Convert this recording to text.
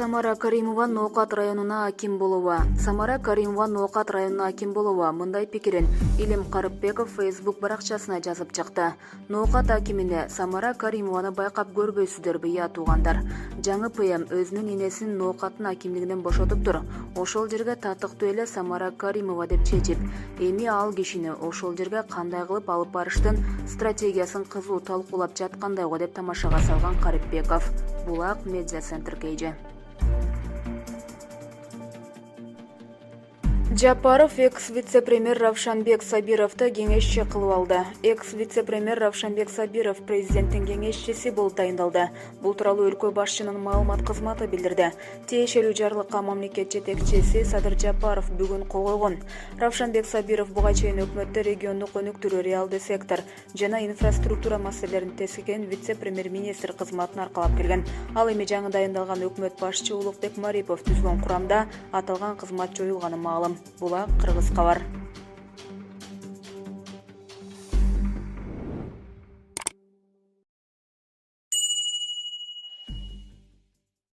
Самара Каримова Ноокат районуна аким болуа. Самара Каримова Ноокат районуна аким болуа. Мындай пикирин Илим Карыпбеков Facebook баракчасына жазып чыкты. Ноокат акимине Самара Каримованы байкап көрбөйсүздөр быя туугандар. Жаңы ПМ өзүнүн энесин Ноокаттын акимдигинен бошотуп тур. Ошол жерге татыктуу эле Самара Каримова деп чечип, эми ал кишини ошол жерге кандай кылып алып барыштын стратегиясын кызуу талкуулап жаткандайго деп тамашага салган Карыпбеков. Булак Медиа Центр KG. Жапаров экс-вице-премьер Равшанбек Сабировду кеңешчи кылып алды. Экс-вице-премьер Равшанбек Сабиров президенттин кеңешчиси болуп тайындалды. Бул тууралуу өлкө башчынын маалымат кызматы билдирди. Тиешелүү жарлыкка мамлекет жетекчиси Садыр Жапаров бүгүн кол койгон. Равшанбек Сабиров буга чейин өкмөттө региондук өнүктүрүү, реалдуу сектор жана инфраструктура маселелерин тескеген вице-премьер-министр кызматын аркалап келген. Ал эми жаңы дайындалган өкмөт башчы Улукбек Марипов түзгөн курамда аталган кызмат жоюлганы маалым. Булак Кыргыз кабар.